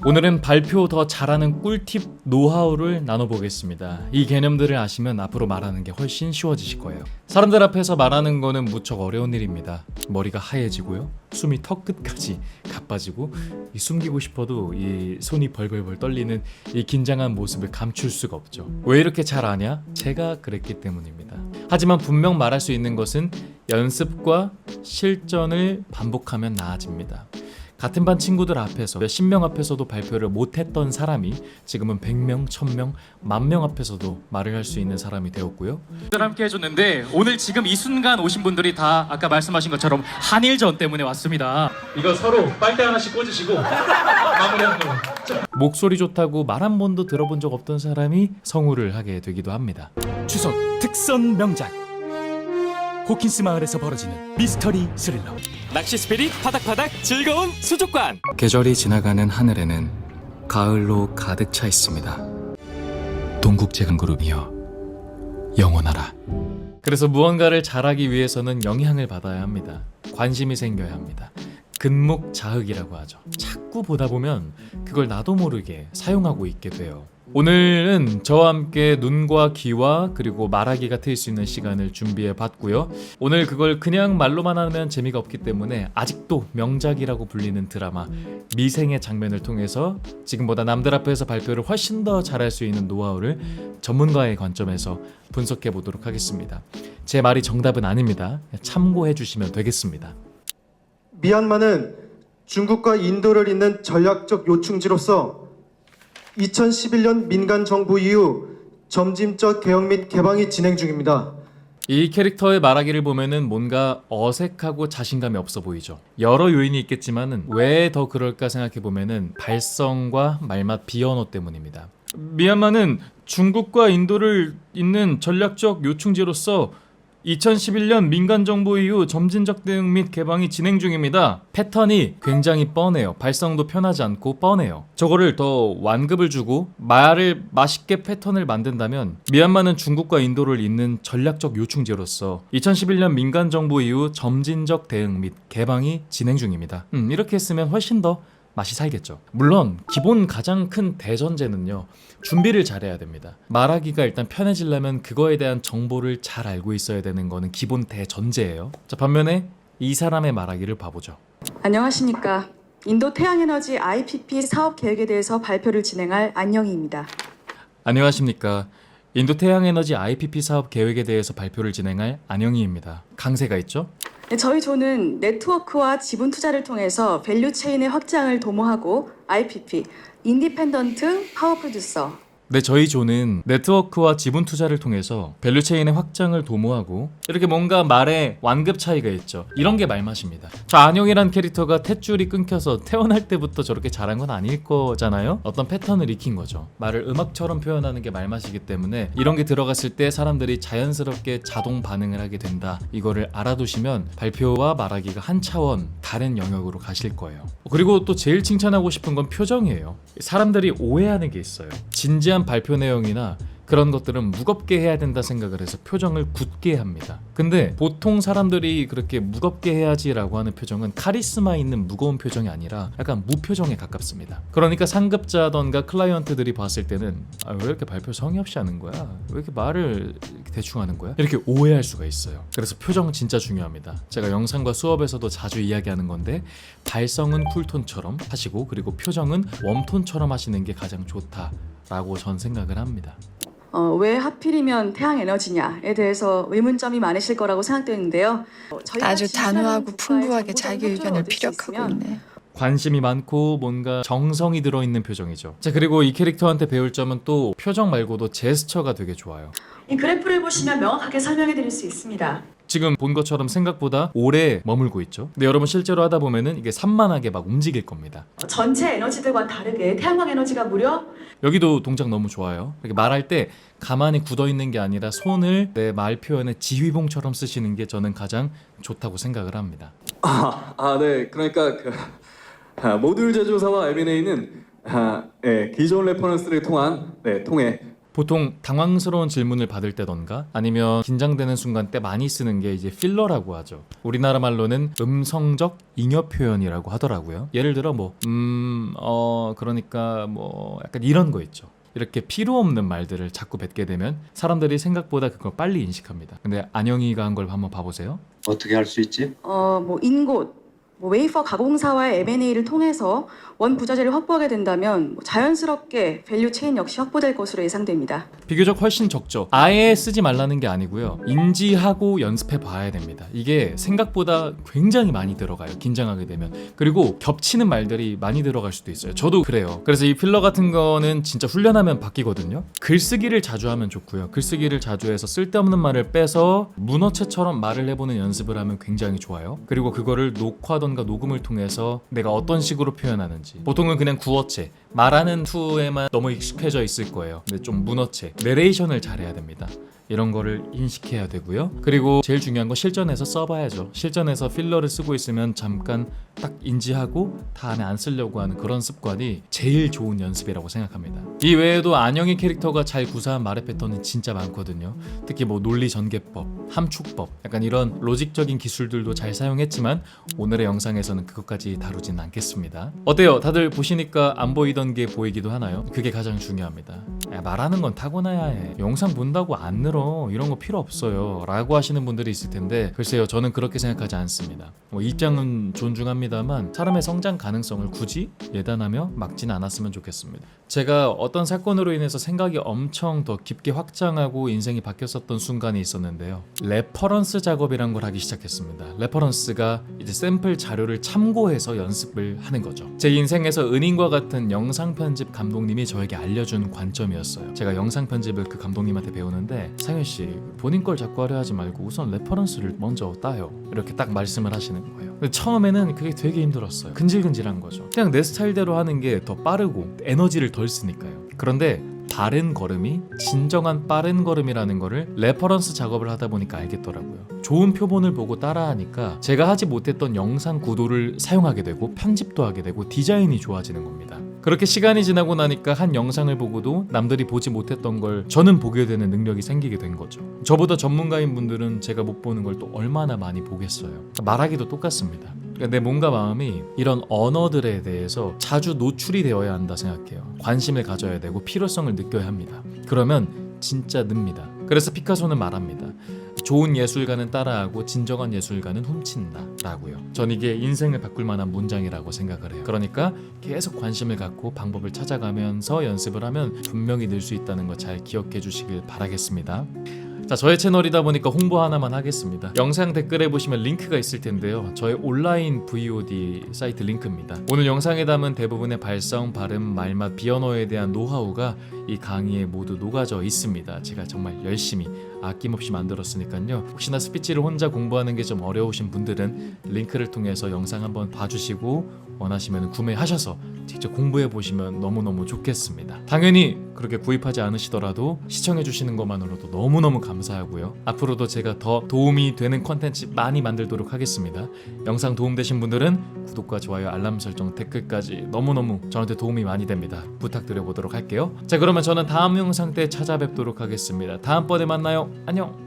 오늘은 발표 더 잘하는 꿀팁 노하우를 나눠보겠습니다. 이 개념들을 아시면 앞으로 말하는 게 훨씬 쉬워지실 거예요. 사람들 앞에서 말하는 거는 무척 어려운 일입니다. 머리가 하얘지고요, 숨이 턱 끝까지 가빠지고, 숨기고 싶어도 이 손이 벌벌벌 떨리는 이 긴장한 모습을 감출 수가 없죠. 왜 이렇게 잘 아냐? 제가 그랬기 때문입니다. 하지만 분명 말할 수 있는 것은 연습과 실전을 반복하면 나아집니다. 같은 반 친구들 앞에서 몇십 명 앞에서도 발표를 못했던 사람이 지금은 100명, 1000명, 10,000명 앞에서도 말을 할 수 있는 사람이 되었고요. 함께 해줬는데 오늘 지금 이 순간 오신 분들이 다 아까 말씀하신 것처럼 한일전 때문에 왔습니다. 이거 서로 빨대 하나씩 꽂으시고 마무리하는 걸로. 목소리 좋다고 말 한 번도 들어본 적 없던 사람이 성우를 하게 되기도 합니다. 추석 특선 명작 호킨스 마을에서 벌어지는 미스터리 스릴러 낚시 스피릿 파닥파닥 즐거운 수족관. 계절이 지나가는 하늘에는 가을로 가득 차 있습니다. 동국제강그룹이여 영원하라. 그래서 무언가를 잘하기 위해서는 영향을 받아야 합니다. 관심이 생겨야 합니다. 근묵자흑이라고 하죠. 자꾸 보다 보면 그걸 나도 모르게 사용하고 있게 돼요. 오늘은 저와 함께 눈과 귀와 그리고 말하기가 트일 수 있는 시간을 준비해 봤고요. 오늘 그걸 그냥 말로만 하면 재미가 없기 때문에 아직도 명작이라고 불리는 드라마 미생의 장면을 통해서 지금보다 남들 앞에서 발표를 훨씬 더 잘할 수 있는 노하우를 전문가의 관점에서 분석해 보도록 하겠습니다. 제 말이 정답은 아닙니다. 참고해 주시면 되겠습니다. 미얀마는 중국과 인도를 잇는 전략적 요충지로서 2011년 민간 정부 이후 점진적 개혁 및 개방이 진행 중입니다. 이 캐릭터의 말하기를 보면은 뭔가 어색하고 자신감이 없어 보이죠. 여러 요인이 있겠지만은 왜 더 그럴까 생각해 보면은 발성과 말맛 비언어 때문입니다. 미얀마는 중국과 인도를 잇는 전략적 요충지로서 2011년 민간 정부 이후 점진적 대응 및 개방이 진행 중입니다. 패턴이 굉장히 뻔해요. 발성도 편하지 않고 뻔해요. 저거를 더 완급을 주고 말을 맛있게 패턴을 만든다면 미얀마는 중국과 인도를 잇는 전략적 요충지로서 2011년 민간 정부 이후 점진적 대응 및 개방이 진행 중입니다. 이렇게 했으면 훨씬 더 맛이 살겠죠. 물론 기본 가장 큰 대전제는요, 준비를 잘해야 됩니다. 말하기가 일단 편해지려면 그거에 대한 정보를 잘 알고 있어야 되는 거는 기본 대전제예요. 자, 반면에 이 사람의 말하기를 봐보죠. 안녕하십니까. 인도 태양에너지 IPP 사업 계획에 대해서 발표를 진행할 안영희입니다. 안녕하십니까. 인도 태양에너지 IPP 사업 계획에 대해서 발표를 진행할 안영희입니다. 강세가 있죠? 네, 저희 조는 네트워크와 지분 투자를 통해서 밸류 체인의 확장을 도모하고 IPP, 인디펜던트 파워 프로듀서, 네, 저희 조는 네트워크와 지분 투자를 통해서 밸류체인의 확장을 도모하고, 이렇게 뭔가 말에 완급 차이가 있죠. 이런 게 말맛입니다. 저 안영이란 캐릭터가 탯줄이 끊겨서 태어날 때부터 저렇게 잘한 건 아닐 거잖아요. 어떤 패턴을 익힌 거죠. 말을 음악처럼 표현하는 게 말맛이기 때문에 이런 게 들어갔을 때 사람들이 자연스럽게 자동 반응을 하게 된다. 이거를 알아두시면 발표와 말하기가 한 차원 다른 영역으로 가실 거예요. 그리고 또 제일 칭찬하고 싶은 건 표정이에요. 사람들이 오해하는 게 있어요. 진지한 발표 내용이나 그런 것들은 무겁게 해야 된다 생각을 해서 표정을 굳게 합니다. 근데 보통 사람들이 그렇게 무겁게 해야지라고 하는 표정은 카리스마 있는 무거운 표정이 아니라 약간 무표정에 가깝습니다. 그러니까 상급자던가 클라이언트들이 봤을 때는 왜 이렇게 발표 성의 없이 하는 거야? 왜 이렇게 말을 이렇게 대충 하는 거야? 이렇게 오해할 수가 있어요. 그래서 표정은 진짜 중요합니다. 제가 영상과 수업에서도 자주 이야기하는 건데, 발성은 쿨톤처럼 하시고 그리고 표정은 웜톤처럼 하시는 게 가장 좋다라고 전 생각을 합니다. 왜 하필이면 태양에너지냐에 대해서 의문점이 많으실 거라고 생각되는데요. 아주 단호하고 풍부하게 자기 의견을 피력하고 있네. 관심이 많고 뭔가 정성이 들어있는 표정이죠. 자, 그리고 이 캐릭터한테 배울 점은 또 표정 말고도 제스처가 되게 좋아요. 이 그래프를 보시면 명확하게 설명해 드릴 수 있습니다. 지금 본 것처럼 생각보다 오래 머물고 있죠. 근데 여러분 실제로 하다 보면은 이게 산만하게 막 움직일 겁니다. 전체 에너지들과 다르게 태양광 에너지가 무려 여기도 동작 너무 좋아요. 이렇게 말할 때 가만히 굳어 있는 게 아니라 손을 내 말 표현에 지휘봉처럼 쓰시는 게 저는 가장 좋다고 생각을 합니다. 네. 그러니까 모듈 제조사와 M&A는 기존 레퍼런스를 통해 보통 당황스러운 질문을 받을 때던가 아니면 긴장되는 순간 때 많이 쓰는 게 이제 필러라고 하죠. 우리나라 말로는 음성적 잉여 표현이라고 하더라고요. 예를 들어 그러니까 뭐 약간 이런 거 있죠. 이렇게 필요 없는 말들을 자꾸 뱉게 되면 사람들이 생각보다 그걸 빨리 인식합니다. 근데 안영이가 한 걸 한번 봐보세요. 어떻게 할 수 있지? 뭐 인곳, 웨이퍼 가공사와의 M&A를 통해서 원 부자재를 확보하게 된다면 자연스럽게 밸류 체인 역시 확보될 것으로 예상됩니다. 비교적 훨씬 적죠. 아예 쓰지 말라는 게 아니고요. 인지하고 연습해 봐야 됩니다. 이게 생각보다 굉장히 많이 들어가요. 긴장하게 되면. 그리고 겹치는 말들이 많이 들어갈 수도 있어요. 저도 그래요. 그래서 이 필러 같은 거는 진짜 훈련하면 바뀌거든요. 글쓰기를 자주 하면 좋고요. 글쓰기를 자주 해서 쓸데없는 말을 빼서 문어체처럼 말을 해보는 연습을 하면 굉장히 좋아요. 그리고 그거를 녹화던가 녹음을 통해서 내가 어떤 식으로 표현하는지. 보통은 그냥 구어체, 말하는 투에만 너무 익숙해져 있을 거예요. 근데 좀 문어체, 내레이션을 잘해야 됩니다. 이런 거를 인식해야 되고요. 그리고 제일 중요한 건 실전에서 써봐야죠. 실전에서 필러를 쓰고 있으면 잠깐 딱 인지하고 다음에 안 쓰려고 하는 그런 습관이 제일 좋은 연습이라고 생각합니다. 이 외에도 안영의 캐릭터가 잘 구사한 말의 패턴이 진짜 많거든요. 특히 뭐 논리 전개법, 함축법, 약간 이런 로직적인 기술들도 잘 사용했지만 오늘의 영상에서는 그것까지 다루진 않겠습니다. 어때요? 다들 보시니까 안 보이던 게 보이기도 하나요? 그게 가장 중요합니다. 야, 말하는 건 타고나야 해. 영상 본다고 안 늘어. 이런 거 필요 없어요 라고 하시는 분들이 있을 텐데 글쎄요, 저는 그렇게 생각하지 않습니다. 입장은 존중합니다만 사람의 성장 가능성을 굳이 예단하며 막지는 않았으면 좋겠습니다. 제가 어떤 사건으로 인해서 생각이 엄청 더 깊게 확장하고 인생이 바뀌었었던 순간이 있었는데요. 레퍼런스 작업이란 걸 하기 시작했습니다. 레퍼런스가 이제 샘플 자료를 참고해서 연습을 하는 거죠. 제 인생에서 은인과 같은 영상 편집 감독님이 저에게 알려준 관점이었어요. 제가 영상 편집을 그 감독님한테 배우는데 상현씨, 본인 걸 자꾸 하려 하지 말고 우선 레퍼런스를 먼저 따요, 이렇게 딱 말씀을 하시는 거예요. 근데 처음에는 그게 되게 힘들었어요. 근질근질한 거죠. 그냥 내 스타일대로 하는 게 더 빠르고 에너지를 덜 쓰니까요. 그런데 바른 걸음이 진정한 빠른 걸음이라는 거를 레퍼런스 작업을 하다 보니까 알겠더라고요. 좋은 표본을 보고 따라하니까 제가 하지 못했던 영상 구도를 사용하게 되고 편집도 하게 되고 디자인이 좋아지는 겁니다. 그렇게 시간이 지나고 나니까 한 영상을 보고도 남들이 보지 못했던 걸 저는 보게 되는 능력이 생기게 된 거죠. 저보다 전문가인 분들은 제가 못 보는 걸 또 얼마나 많이 보겠어요. 말하기도 똑같습니다. 내 몸과 마음이 이런 언어들에 대해서 자주 노출이 되어야 한다 생각해요. 관심을 가져야 되고 필요성을 느껴야 합니다. 그러면 진짜 늡니다. 그래서 피카소는 말합니다. 좋은 예술가는 따라하고 진정한 예술가는 훔친다 라고요. 전 이게 인생을 바꿀 만한 문장이라고 생각을 해요. 그러니까 계속 관심을 갖고 방법을 찾아가면서 연습을 하면 분명히 늘 수 있다는 거 잘 기억해 주시길 바라겠습니다. 자, 저의 채널이다 보니까 홍보 하나만 하겠습니다. 영상 댓글에 보시면 링크가 있을 텐데요. 저의 온라인 VOD 사이트 링크입니다. 오늘 영상에 담은 대부분의 발성, 발음, 말맛, 비언어에 대한 노하우가 이 강의에 모두 녹아져 있습니다. 제가 정말 열심히 아낌없이 만들었으니까요. 혹시나 스피치를 혼자 공부하는 게 좀 어려우신 분들은 링크를 통해서 영상 한번 봐주시고 원하시면 구매하셔서 직접 공부해 보시면 너무너무 좋겠습니다. 당연히 그렇게 구입하지 않으시더라도 시청해 주시는 것만으로도 너무너무 감사하고요. 앞으로도 제가 더 도움이 되는 컨텐츠 많이 만들도록 하겠습니다. 영상 도움되신 분들은 구독과 좋아요, 알람 설정, 댓글까지 너무너무 저한테 도움이 많이 됩니다. 부탁드려 보도록 할게요. 자, 그러면 저는 다음 영상 때 찾아뵙도록 하겠습니다. 다음번에 만나요. 안녕.